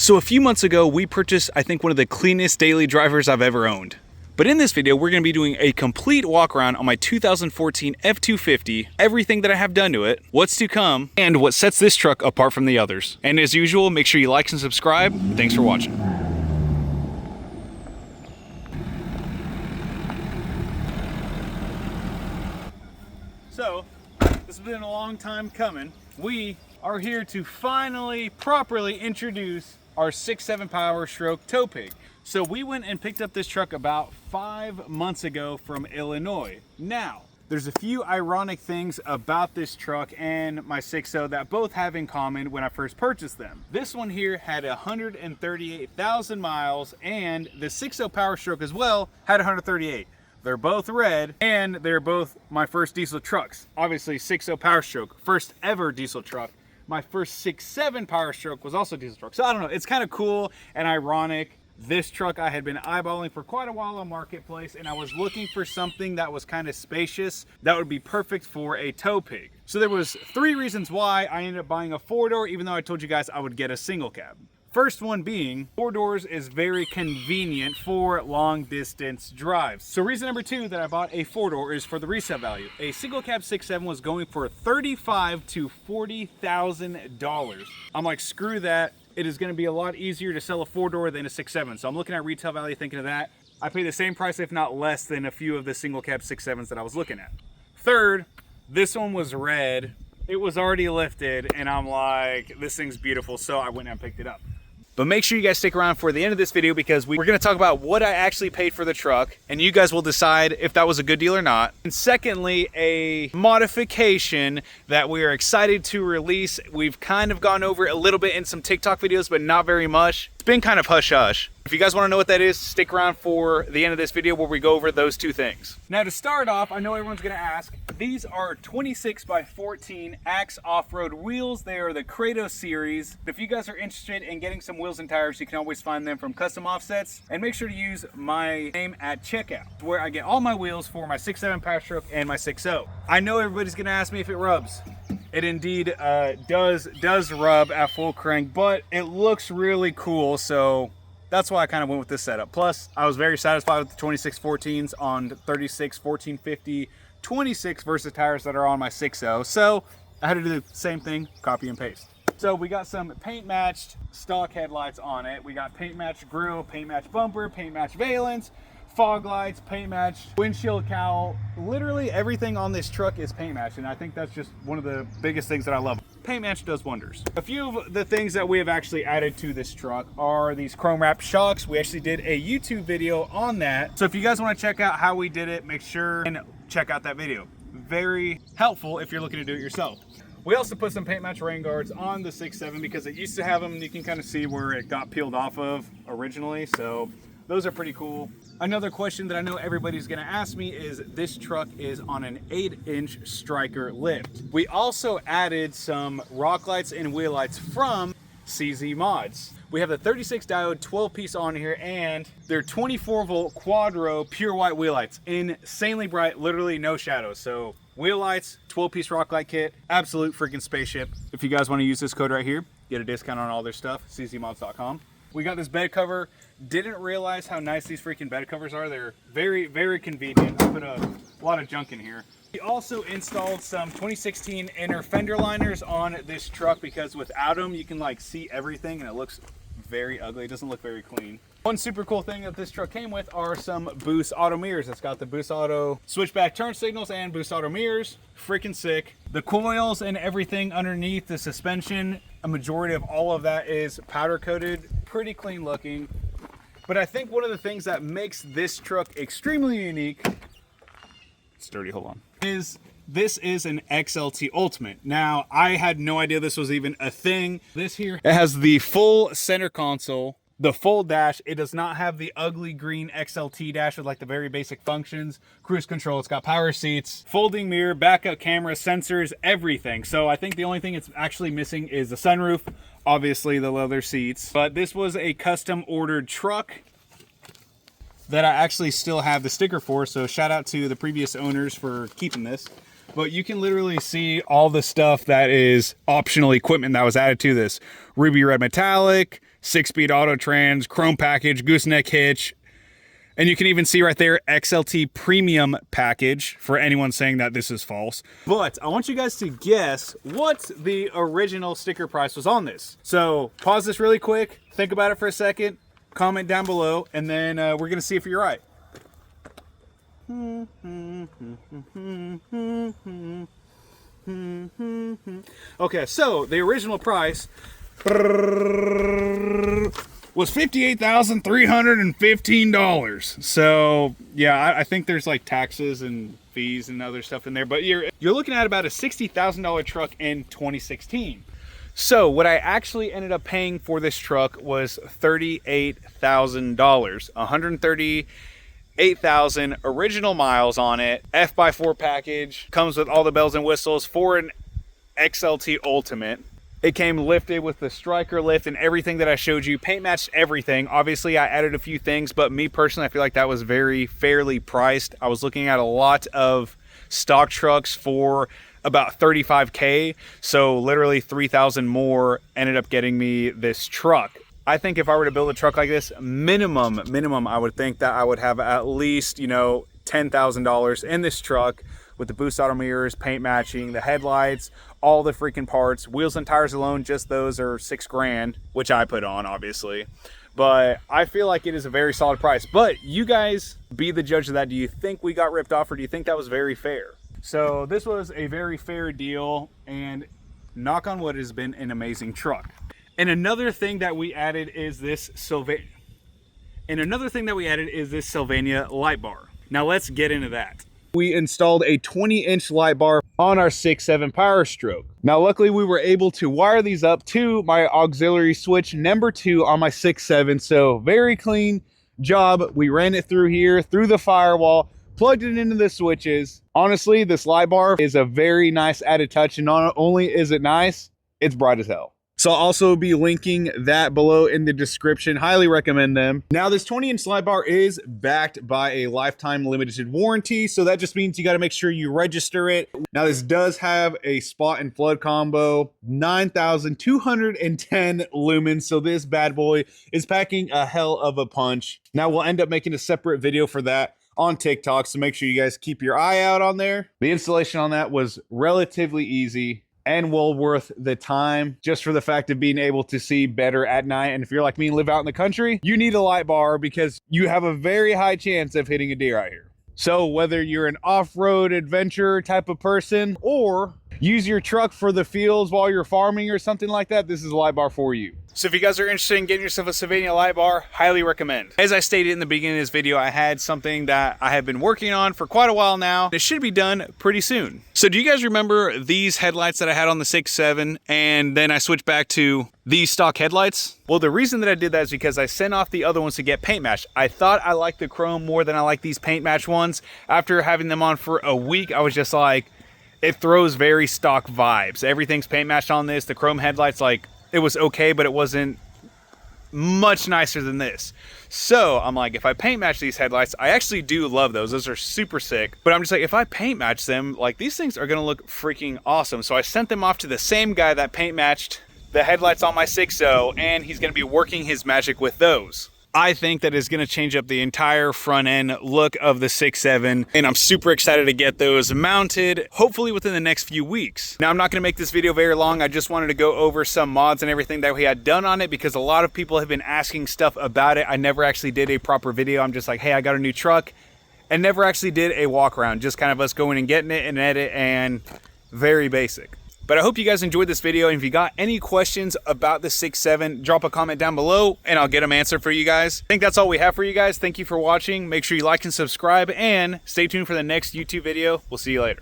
So a few months ago, we purchased, I think, one of the cleanest daily drivers I've ever owned. But in this video, we're gonna be doing a complete walk around on my 2014 F250, everything that I have done to it, what's to come, and what sets this truck apart from the others. And as usual, make sure you like and subscribe. Thanks for watching. So, this has been a long time coming. We are here to finally properly introduce our 6.7 Powerstroke tow pig. So we went and picked up this truck about 5 months ago from Illinois. Now, there's a few ironic things about this truck and my 6.0 that both have in common when I first purchased them. This one here had 138,000 miles, and the 6.0 Powerstroke as well had 138. They're both red, and they're both my first diesel trucks. Obviously, 6.0 Powerstroke, first ever diesel truck. My first 6.7 Powerstroke was also a diesel truck. So I don't know, it's kind of cool and ironic. This truck I had been eyeballing for quite a while on Marketplace, and I was looking for something that was kind of spacious that would be perfect for a tow pig. So there was 3 reasons why I ended up buying a 4-door, even though I told you guys I would get a single cab. First one being, 4 doors is very convenient for long distance drives. So reason number 2 that I bought a 4-door is for the resale value. A single cab 6.7 was going for $35,000 to $40,000. I'm like, screw that. It is gonna be a lot easier to sell a 4-door than a 6.7. So I'm looking at retail value thinking of that. I pay the same price, if not less, than a few of the single cab 6.7s that I was looking at. Third, this one was red. It was already lifted, and I'm like, this thing's beautiful, so I went and picked it up. But make sure you guys stick around for the end of this video, because we're gonna talk about what I actually paid for the truck, and you guys will decide if that was a good deal or not. And secondly, a modification that we are excited to release. We've kind of gone over it a little bit in some TikTok videos, but not very much. It's been kind of hush-hush. If you guys wanna know what that is, stick around for the end of this video where we go over those 2 things. Now to start off, I know everyone's gonna ask, these are 26x14 Axe off-road wheels. They are the 𝐂𝐏𝐑𝐈𝐂𝐄 series. If you guys are interested in getting some wheels and tires, you can always find them from Custom Offsets. And make sure to use my name at checkout, where I get all my wheels for my 6.7 Powerstroke and my 6.0. I know everybody's gonna ask me if it rubs. It indeed does rub at full crank, but it looks really cool, so that's why I kind of went with this setup. Plus, I was very satisfied with the 2614s on 36, 1450, 26 versus tires that are on my 6.0. So I had to do the same thing, copy and paste. So we got some paint matched stock headlights on it. We got paint matched grille, paint matched bumper, paint matched valence, fog lights, paint matched windshield cowl. Literally everything on this truck is paint matched, and I think that's just one of the biggest things that I love. Paint match does wonders. A few of the things that we have actually added to this truck are these chrome wrap shocks. We actually did a YouTube video on that. So if you guys want to check out how we did it, make sure and check out that video. Very helpful if you're looking to do it yourself. We also put some paint match rain guards on the 6.7 because it used to have them, and you can kind of see where it got peeled off of originally. So those are pretty cool. Another question that I know everybody's gonna ask me is, this truck is on an 8-inch striker lift. We also added some rock lights and wheel lights from CZ Mods. We have the 36 diode 12-piece on here, and they're 24-volt quad-row pure white wheel lights. Insanely bright, literally no shadows. So wheel lights, 12-piece rock light kit, absolute freaking spaceship. If you guys wanna use this code right here, get a discount on all their stuff, czmods.com. We got this bed cover. Didn't realize how nice these freaking bed covers are. They're very, very convenient. I put a lot of junk in here. We also installed some 2016 inner fender liners on this truck, because without them, you can like see everything and it looks very ugly. It doesn't look very clean. One super cool thing that this truck came with are some Boost Auto mirrors. It's got the Boost Auto switchback turn signals and Boost Auto mirrors. Freaking sick. The coils and everything underneath the suspension, a majority of all of that is powder coated. Pretty clean looking. But I think one of the things that makes this truck extremely unique, it's dirty, hold on, is this is an XLT Ultimate. Now, I had no idea this was even a thing. This here, it has the full center console, the full dash. It does not have the ugly green XLT dash with like the very basic functions. Cruise control, it's got power seats, folding mirror, backup camera, sensors, everything. So I think the only thing it's actually missing is the sunroof, obviously the leather seats. But this was a custom ordered truck that I actually still have the sticker for, so shout out to the previous owners for keeping this. but you can literally see all the stuff that is optional equipment that was added to this. Ruby red metallic, 6-speed auto trans, chrome package, gooseneck hitch, and you can even see right there XLT premium package for anyone saying that this is false. But I want you guys to guess what the original sticker price was on this. So pause this really quick, think about it for a second, comment down below, and then we're gonna see if you're right. Okay, so the original price was $58,315. So yeah, I think there's like taxes and fees and other stuff in there, but you're looking at about a $60,000 truck in 2016. So what I actually ended up paying for this truck was $38,000, 138,000 original miles on it, F/4 package, comes with all the bells and whistles for an XLT Ultimate. It came lifted with the striker lift and everything that I showed you, paint matched everything. Obviously I added a few things, but me personally, I feel like that was very fairly priced. I was looking at a lot of stock trucks for about $35K. So literally 3,000 more ended up getting me this truck. I think if I were to build a truck like this, minimum, I would think that I would have at least, you know, $10,000 in this truck with the boost auto mirrors, paint matching, the headlights, all the freaking parts, wheels and tires alone, just those are $6 grand, which I put on obviously. But I feel like it is a very solid price. But you guys be the judge of that. Do you think we got ripped off, or do you think that was very fair? So this was a very fair deal, and knock on wood, it has been an amazing truck. And another thing that we added is this Sylvania Lightbar. Now let's get into that. We installed a 20-inch light bar on our 6.7 Powerstroke. Now luckily we were able to wire these up to my auxiliary switch number 2 on my 6.7, so very clean job. We ran it through here, through the firewall, plugged it into the switches. Honestly, this light bar is a very nice added touch, and not only is it nice, it's bright as hell. So I'll also be linking that below in the description. Highly recommend them. Now this 20-inch light bar is backed by a lifetime limited warranty. So that just means you got to make sure you register it. Now this does have a spot and flood combo, 9,210 lumens. So this bad boy is packing a hell of a punch. Now we'll end up making a separate video for that on TikTok. So make sure you guys keep your eye out on there. The installation on that was relatively easy and well worth the time, just for the fact of being able to see better at night. And if you're like me and live out in the country, you need a light bar because you have a very high chance of hitting a deer out here. So whether you're an off-road adventure type of person or use your truck for the fields while you're farming or something like that, this is a light bar for you. So if you guys are interested in getting yourself a Sylvania Lightbar, highly recommend. As I stated in the beginning of this video, I had something that I have been working on for quite a while now. It should be done pretty soon. So do you guys remember these headlights that I had on the 6.7 and then I switched back to these stock headlights? Well, the reason that I did that is because I sent off the other ones to get paint matched. I thought I liked the chrome more than I like these paint match ones. After having them on for a week, I was just like, it throws very stock vibes. Everything's paint matched on this. The chrome headlights, like, it was okay, but it wasn't much nicer than this. So I'm like, if I paint match these headlights, I actually do love those. Those are super sick. But I'm just like, if I paint match them, like, these things are gonna look freaking awesome. So I sent them off to the same guy that paint matched the headlights on my 6.0, and he's gonna be working his magic with those. I think that is going to change up the entire front end look of the 6.7, and I'm super excited to get those mounted, hopefully within the next few weeks. Now, I'm not going to make this video very long. I just wanted to go over some mods and everything that we had done on it because a lot of people have been asking stuff about it. I never actually did a proper video. I'm just like, hey, I got a new truck, and never actually did a walk around, just kind of us going and getting it and edit, and very basic. But I hope you guys enjoyed this video, and if you got any questions about the 6.7, drop a comment down below and I'll get them answered for you guys. I think that's all we have for you guys. Thank you for watching. Make sure you like and subscribe, and stay tuned for the next YouTube video. We'll see you later.